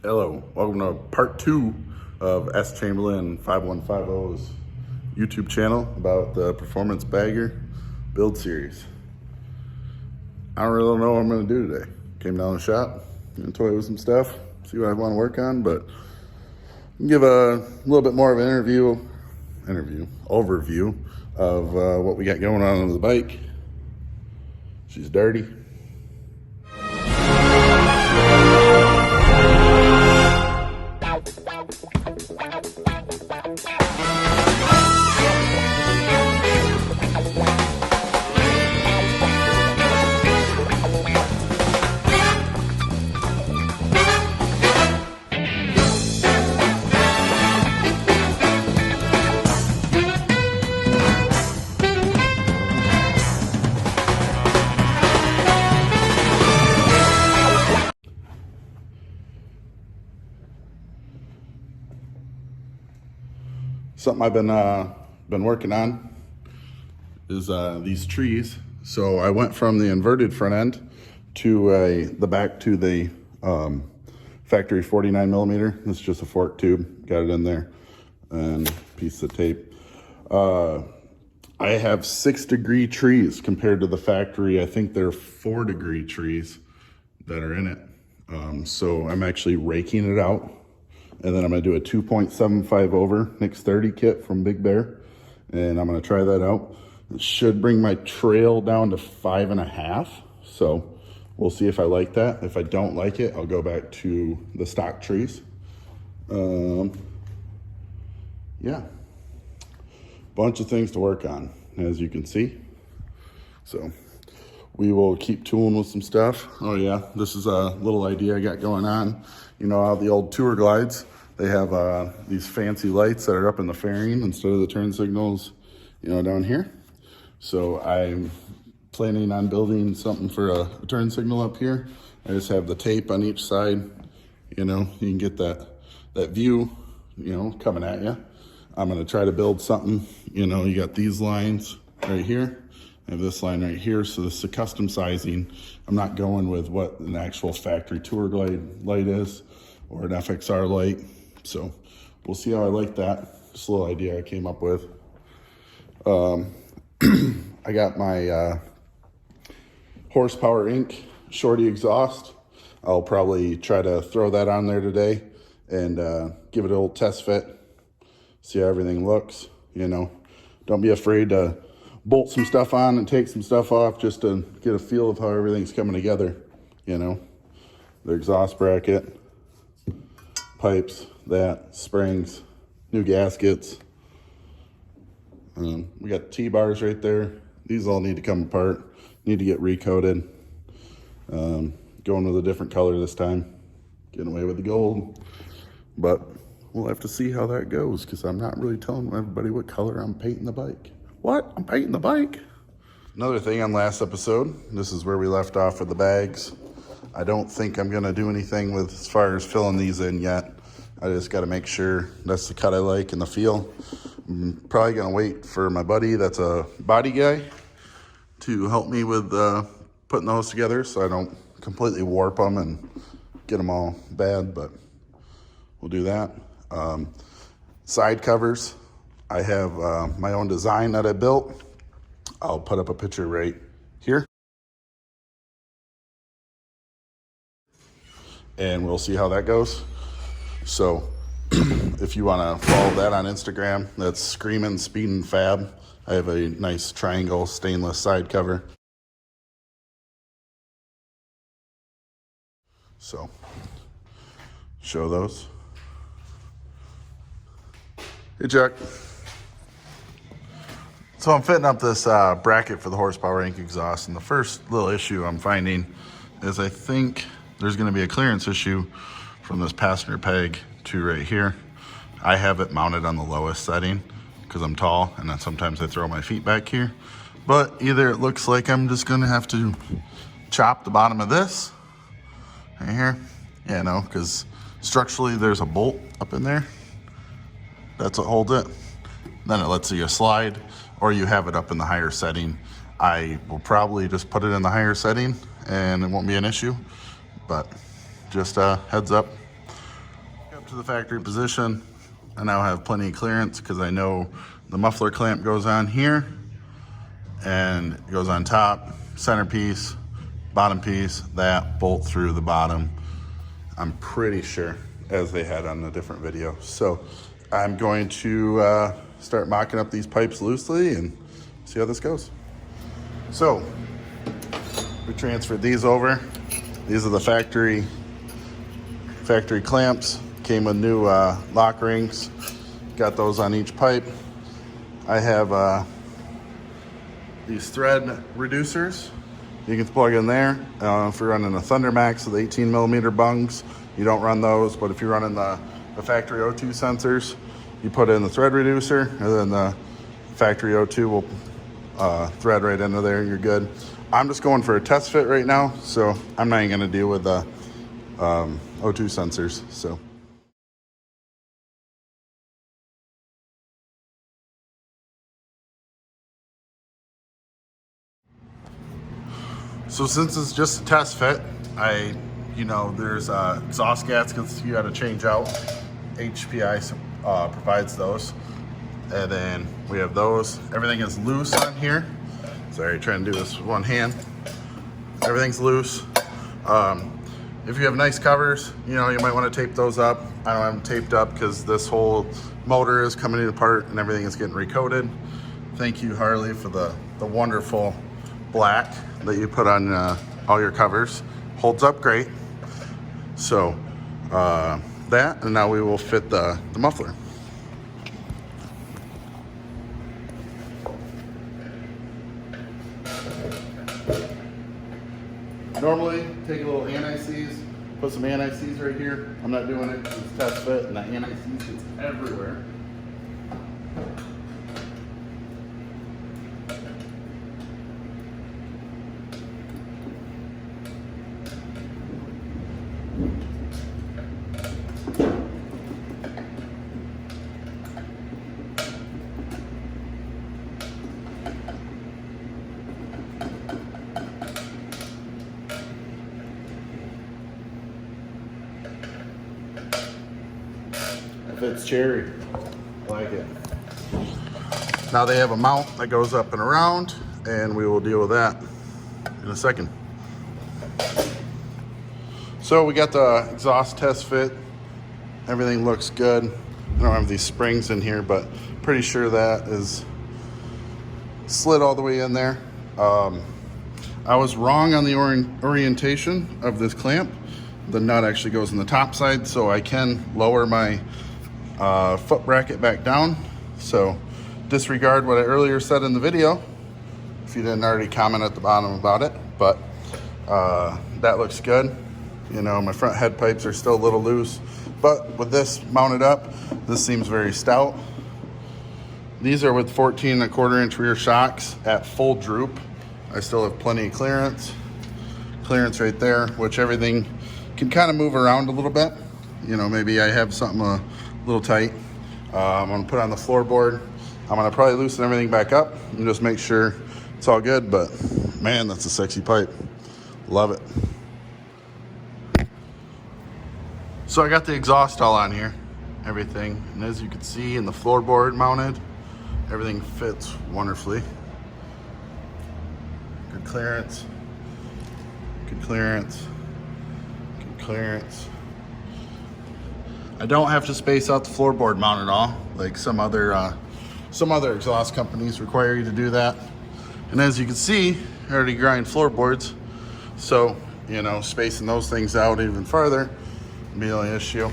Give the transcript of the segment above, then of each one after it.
Hello, welcome to part 2 of S. Chamberlain 5150's YouTube channel about the Performance Bagger build series. I don't really know what I'm going to do today. Came down to the shop, going to toy with some stuff, see what I want to work on, but give a little bit more of an overview of what we got going on the bike. She's dirty. Something I've been working on is these trees. So I went from the inverted front end to the back to the factory 49 millimeter. This is just a fork tube, got it in there, and a piece of tape. I have 6-degree trees compared to the factory. I think there are 4-degree trees that are in it. So I'm actually raking it out. And then I'm gonna do a 2.75 over Nix 30 kit from Big Bear. And I'm gonna try that out. It should bring my trail down to 5.5. So we'll see if I like that. If I don't like it, I'll go back to the stock trees. Yeah, bunch of things to work on, as you can see. So we will keep tooling with some stuff. Oh yeah, this is a little idea I got going on. You know how the old tour glides, they have these fancy lights that are up in the fairing instead of the turn signals, you know, down here. So I'm planning on building something for a turn signal up here. I just have the tape on each side, you know, you can get that view, you know, coming at you. I'm gonna try to build something, you know, you got these lines right here. I have this line right here, so this is a custom sizing. I'm not going with what an actual factory tour glide light is or an FXR light. So we'll see how I like that. Just a little idea I came up with. I got my Horsepower Inc. Shorty exhaust. I'll probably try to throw that on there today and give it a little test fit. See how everything looks, you know. Don't be afraid to bolt some stuff on and take some stuff off just to get a feel of how everything's coming together, you know. The exhaust bracket, pipes, that, springs, new gaskets. We got T-bars right there. These all need to come apart, need to get recoated. Going with a different color this time, getting away with the gold. But we'll have to see how that goes because I'm not really telling everybody what color I'm painting the bike. What? I'm painting the bike? Another thing on last episode, this is where we left off with the bags. I don't think I'm gonna do anything with as far as filling these in yet. I just gotta make sure that's the cut I like and the feel. I'm probably gonna wait for my buddy that's a body guy to help me with putting those together so I don't completely warp them and get them all bad, but we'll do that. Side covers. I have my own design that I built. I'll put up a picture right here. And we'll see how that goes. So if you want to follow that on Instagram, that's Screamin' Speedin' Fab. I have a nice triangle stainless side cover. So show those. Hey, Jack. So I'm fitting up this bracket for the Horsepower Inc. exhaust, and the first little issue I'm finding is I think there's going to be a clearance issue from this passenger peg to right here. I have it mounted on the lowest setting because I'm tall, and then sometimes I throw my feet back here. But either it looks like I'm just going to have to chop the bottom of this right here, you know, because structurally there's a bolt up in there. That's what holds it. Then it lets you slide, or you have it up in the higher setting. I will probably just put it in the higher setting and it won't be an issue, but just a heads up. to the factory position. I now have plenty of clearance because I know the muffler clamp goes on here and it goes on top, centerpiece, bottom piece, that bolt through the bottom. I'm pretty sure, as they had on a different video. So I'm going to start mocking up these pipes loosely and see how this goes. So we transferred these over. These are the factory clamps. Came with new lock rings. Got those on each pipe. I have these thread reducers. You can plug in there. If you're running a Thunder Max with 18 millimeter bungs, you don't run those. But if you're running the factory O2 sensors, you put in the thread reducer, and then the factory O2 will thread right into there, and you're good. I'm just going for a test fit right now, so I'm not even gonna deal with the O2 sensors. So since it's just a test fit, there's exhaust gaskets you gotta change out. HPI provides those. And then we have those. Everything is loose on here. Sorry, trying to do this with one hand. Everything's loose. If you have nice covers, you might want to tape those up. I don't have them taped up because this whole motor is coming apart and everything is getting recoated. Thank you, Harley, for the wonderful black that you put on all your covers. Holds up great. So that, and now we will fit the muffler. Normally, take a little anti-seize, put some anti-seize right here. I'm not doing it because it's test fit and the anti-seize gets everywhere. If it's cherry, I like it. Now they have a mount that goes up and around, and we will deal with that in a second. So we got the exhaust test fit. Everything looks good. I don't have these springs in here, but pretty sure that is slid all the way in there. I was wrong on the orientation of this clamp. The nut actually goes on the top side, so I can lower my foot bracket back down. So disregard what I earlier said in the video if you didn't already comment at the bottom about it, but that looks good. My front head pipes are still a little loose, but with this mounted up, this seems very stout. These are with 14.25-inch rear shocks at full droop. I still have plenty of clearance right there, which everything can kind of move around a little bit. Maybe I have something a little tight. I'm gonna put on the floorboard. I'm gonna probably loosen everything back up and just make sure it's all good, but man, that's a sexy pipe. Love it. So I got the exhaust all on here, everything. And as you can see in the floorboard mounted, everything fits wonderfully. Good clearance, good clearance, good clearance. I don't have to space out the floorboard mount at all, like some other exhaust companies require you to do that. And as you can see, I already grind floorboards, so spacing those things out even farther would be the only issue.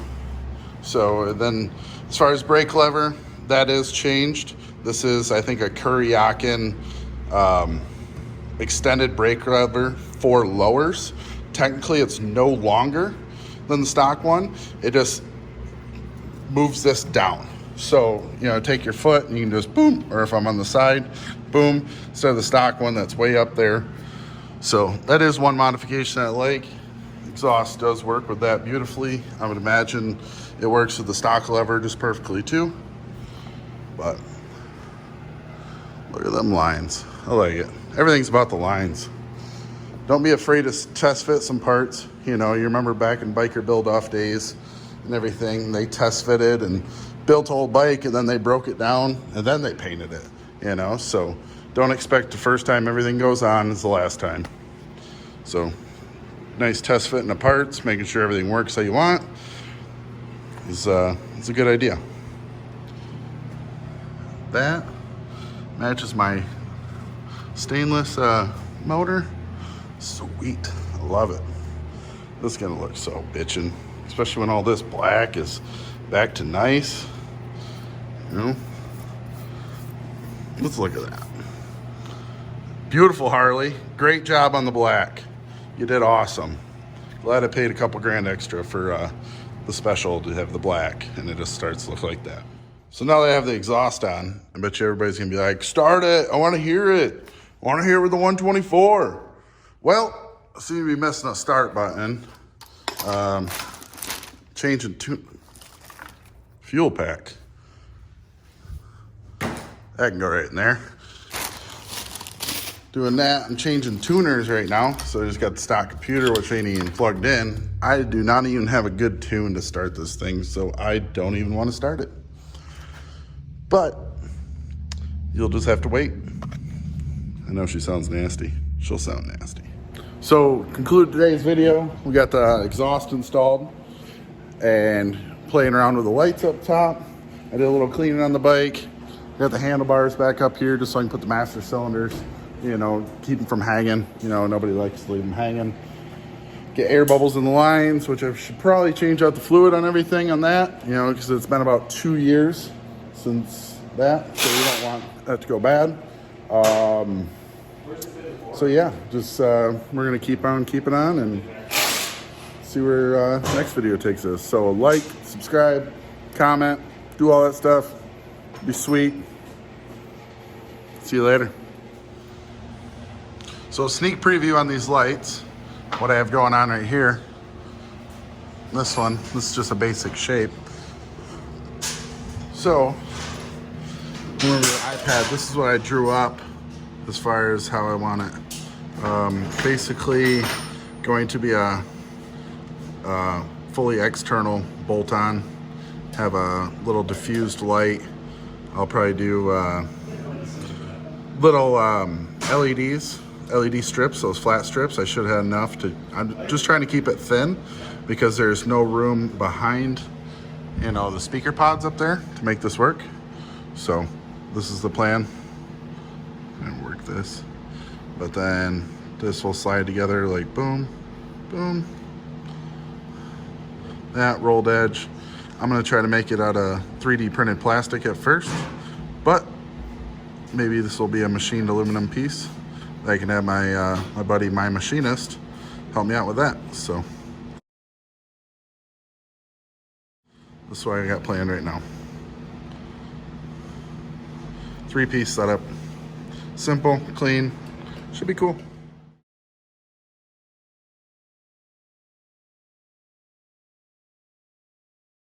So then, as far as brake lever, that is changed. This is, I think, a Kuryakin extended brake lever for lowers. Technically, it's no longer than the stock one. It just moves this down. So, take your foot and you can just boom, or if I'm on the side, boom, instead of the stock one that's way up there. So that is one modification I like. Exhaust does work with that beautifully. I would imagine it works with the stock lever just perfectly too. But look at them lines. I like it. Everything's about the lines. Don't be afraid to test fit some parts. You remember back in biker build off days, and everything. They test fitted and built a whole bike, and then they broke it down, and then they painted it, you know? So don't expect the first time everything goes on is the last time. So nice test fitting the parts, making sure everything works how you want is a good idea. That matches my stainless motor. Sweet, I love it. This is gonna look so bitchin', especially when all this black is back to nice. You know, let's look at that. Beautiful Harley, great job on the black. You did awesome. Glad I paid a couple grand extra for the special to have the black, and it just starts to look like that. So now that I have the exhaust on, I bet you everybody's gonna be like, start it, I wanna hear it. I wanna hear it with the 124. Well, I seem to be missing a start button. Changing fuel pack. That can go right in there. Doing that, I'm changing tuners right now. So I just got the stock computer, which ain't even plugged in. I do not even have a good tune to start this thing, so I don't even want to start it. But you'll just have to wait. I know she sounds nasty. She'll sound nasty. So conclude today's video. We got the exhaust installed and playing around with the lights up top. I did a little cleaning on the bike. Got the handlebars back up here just so I can put the master cylinders, you know, keep them from hanging. You know, nobody likes to leave them hanging. Get air bubbles in the lines, which I should probably change out the fluid on everything on that, you know, because it's been about 2 years since that, so we don't want that to go bad. So yeah, just we're gonna keep on keeping on and see where next video takes us. So like, subscribe, comment, do all that stuff. Be sweet. See you later. So sneak preview on these lights, what I have going on right here. This is just a basic shape. So, remember the iPad, this is what I drew up as far as how I want it. Basically going to be a fully external bolt-on, have a little diffused light. I'll probably do little LEDs, LED strips, those flat strips. I should have enough to, I'm just trying to keep it thin because there's no room behind, you know, the speaker pods up there to make this work. So this is the plan. And work this. But then this will slide together like boom, boom. That rolled edge. I'm gonna try to make it out of 3D printed plastic at first, but maybe this will be a machined aluminum piece. I can have my my buddy, my machinist, help me out with that. So this is what I got planned right now. 3-piece setup, simple, clean, should be cool.